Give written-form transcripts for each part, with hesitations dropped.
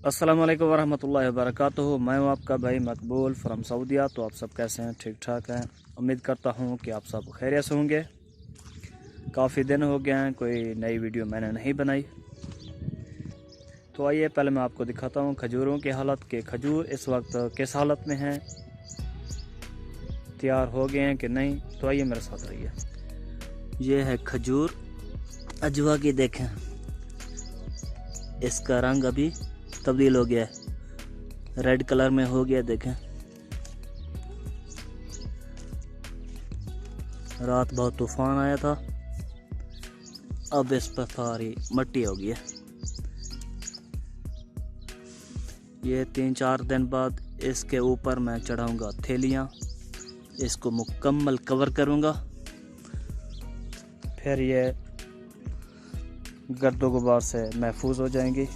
अस्सलाम वालेकुम वरहमतुल्लाहि वबरकातुहू। मैं हूँ आपका भाई मकबूल फ्रॉम सऊदीया। तो आप सब कैसे हैं? ठीक ठाक हैं। उम्मीद करता हूँ कि आप सब खैरियत से होंगे। काफ़ी दिन हो गए हैं, कोई नई वीडियो मैंने नहीं बनाई। तो आइए पहले मैं आपको दिखाता हूँ खजूरों की हालत के खजूर इस वक्त किस हालत में हैं, तैयार हो गए हैं कि नहीं। तो आइए मेरे साथ रहिए। ये है खजूर अजवा की, देखें इसका रंग अभी तब्दील हो गया है, रेड कलर में हो गया। देखें रात बहुत तूफान आया था, अब इस पर सारी मट्टी हो गई है। ये 3-4 दिन बाद इसके ऊपर मैं चढ़ाऊंगा थैलियाँ, इसको मुकम्मल कवर करूंगा। फिर ये गर्दो गुबार से महफूज हो जाएंगी।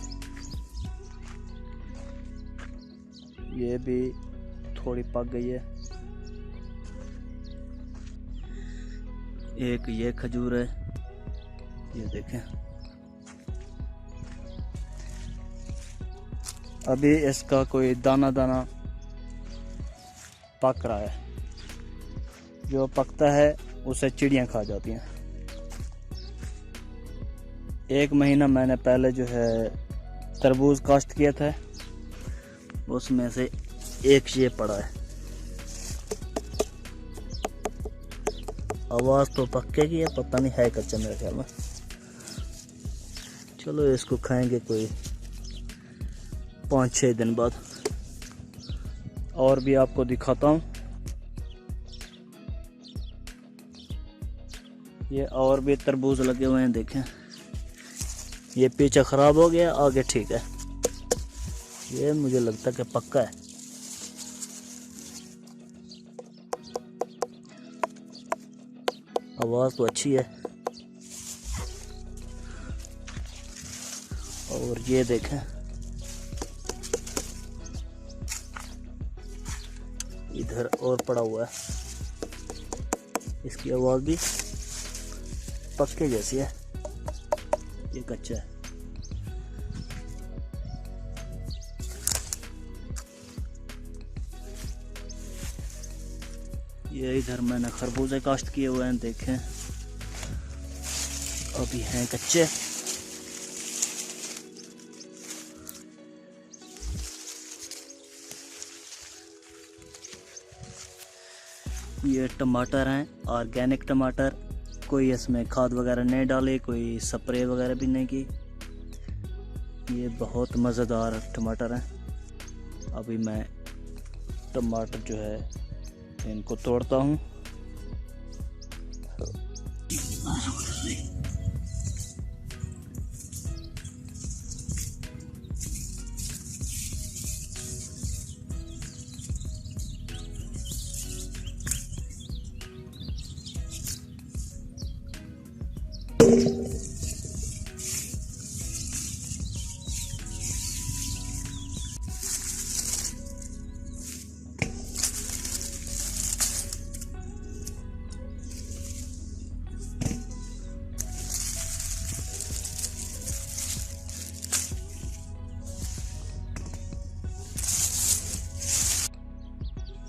ये भी थोड़ी पक गई है। एक ये खजूर है, ये देखें अभी इसका कोई दाना दाना पक रहा है। जो पकता है उसे चिड़ियाँ खा जाती हैं। 1 महीना मैंने पहले जो है तरबूज काश्त किया था, उसमें से एक ये पड़ा है। आवाज़ तो पक्के की है, पता नहीं है कच्चा मेरे ख्याल में। चलो इसको खाएंगे कोई 5-6 दिन बाद। और भी आपको दिखाता हूँ। ये और भी तरबूज लगे हुए हैं, देखें ये पीछे ख़राब हो गया, आगे ठीक है। ये मुझे लगता है कि पक्का है। आवाज़ तो अच्छी है। और ये देखें इधर और पड़ा हुआ है, इसकी आवाज़ भी पक्के जैसी है। ये कच्चा है। ये इधर मैंने खरबूजे काश्त किए हुए हैं, देखें अभी हैं कच्चे। ये टमाटर हैं, ऑर्गेनिक टमाटर, कोई इसमें खाद वगैरह नहीं डाले, कोई स्प्रे वगैरह भी नहीं की। ये बहुत मज़ेदार टमाटर हैं। अभी मैं टमाटर जो है इनको तोड़ता हूँ।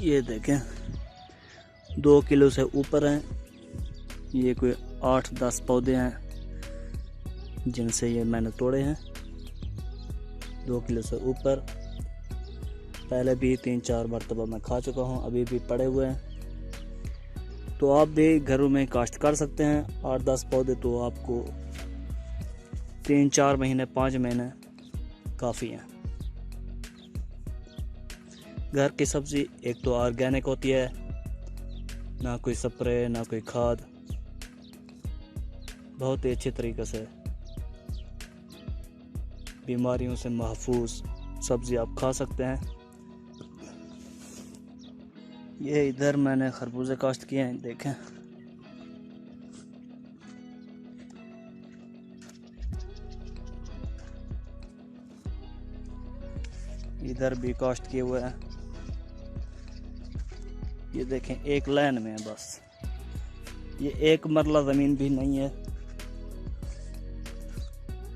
ये देखें 2 किलो से ऊपर हैं। ये कोई 8-10 पौधे हैं जिनसे ये मैंने तोड़े हैं। 2 किलो से ऊपर। पहले भी 3-4 मरतबा मैं खा चुका हूँ, अभी भी पड़े हुए हैं। तो आप भी घरों में काश्त कर सकते हैं। 8-10 पौधे तो आपको 3-4 महीने 5 महीने काफ़ी हैं। घर की सब्ज़ी एक तो ऑर्गेनिक होती है, ना कोई स्प्रे ना कोई खाद, बहुत ही अच्छे तरीके से बीमारियों से महफूज सब्ज़ी आप खा सकते हैं। ये इधर मैंने खरबूजे काश्त किए हैं, देखें इधर भी काश्त किए हुए हैं। ये देखें एक लाइन में है बस, ये एक मरला ज़मीन भी नहीं है।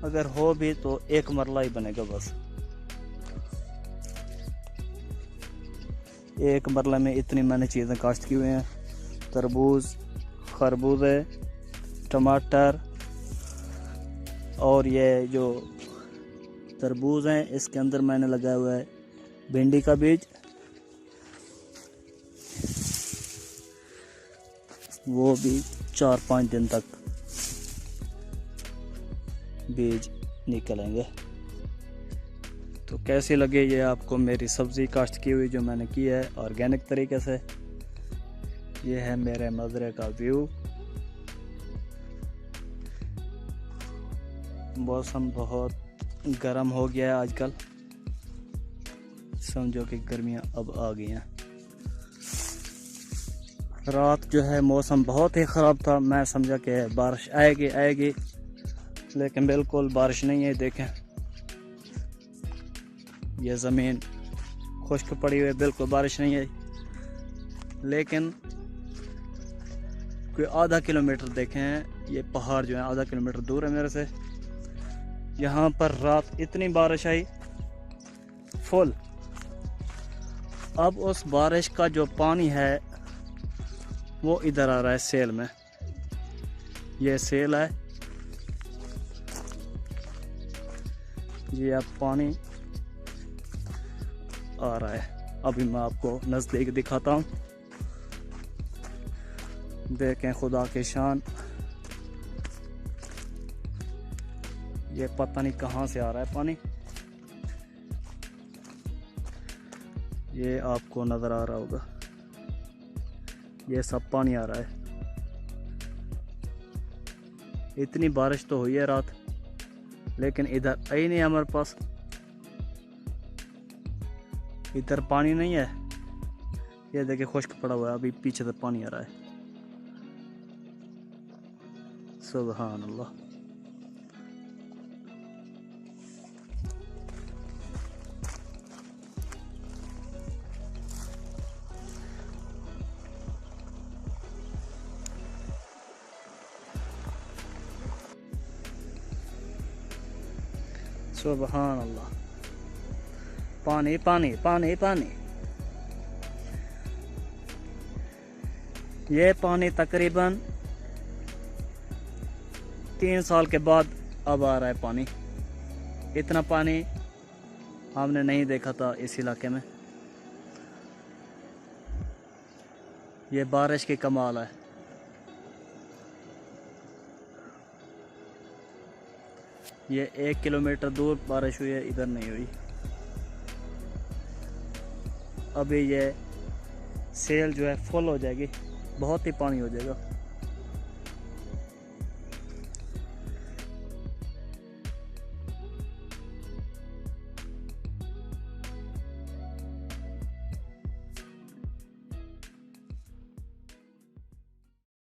अगर हो भी तो एक मरला ही बनेगा बस। एक मरला में इतनी मैंने चीज़ें काश्त की हुई हैं। तरबूज, खरबूजे, टमाटर, और ये जो तरबूज हैं इसके अंदर मैंने लगाया हुआ है भिंडी का बीज। वो भी 4-5 दिन तक बीज निकलेंगे। तो कैसी लगे ये आपको मेरी सब्ज़ी काश्त की हुई जो मैंने की है ऑर्गेनिक तरीके से। ये है मेरे मज़रे का व्यू। मौसम बहुत गर्म हो गया है आजकल, समझो कि गर्मियाँ अब आ गई हैं। रात जो है मौसम बहुत ही ख़राब था, मैं समझा कि बारिश आएगी, लेकिन बिल्कुल बारिश नहीं है। देखें ये ज़मीन खुश्क पड़ी हुई है, बिल्कुल बारिश नहीं आई। लेकिन कोई आधा किलोमीटर देखें, ये पहाड़ जो है आधा किलोमीटर दूर है मेरे से, यहाँ पर रात इतनी बारिश आई फुल। अब उस बारिश का जो पानी है वो इधर आ रहा है सेल में। ये सेल है, ये अब पानी आ रहा है। अभी मैं आपको नज़दीक दिखाता हूँ, देखें खुदा की शान। ये पता नहीं कहाँ से आ रहा है पानी, ये आपको नज़र आ रहा होगा, ये सब पानी आ रहा है। इतनी बारिश तो हुई है रात, लेकिन इधर आई नहीं हमारे पास, इधर पानी नहीं है। ये देखिए खुश्क पड़ा हुआ है, अभी पीछे से पानी आ रहा है। सुभान अल्लाह। सुभान अल्लाह, पानी पानी पानी पानी। ये पानी तकरीबन 3 साल के बाद अब आ रहा है पानी। इतना पानी हमने नहीं देखा था इस इलाके में। ये बारिश की कमाल है। ये 1 किलोमीटर दूर बारिश हुई है, इधर नहीं हुई। अभी ये सेल जो है फुल हो जाएगी, बहुत ही पानी हो जाएगा।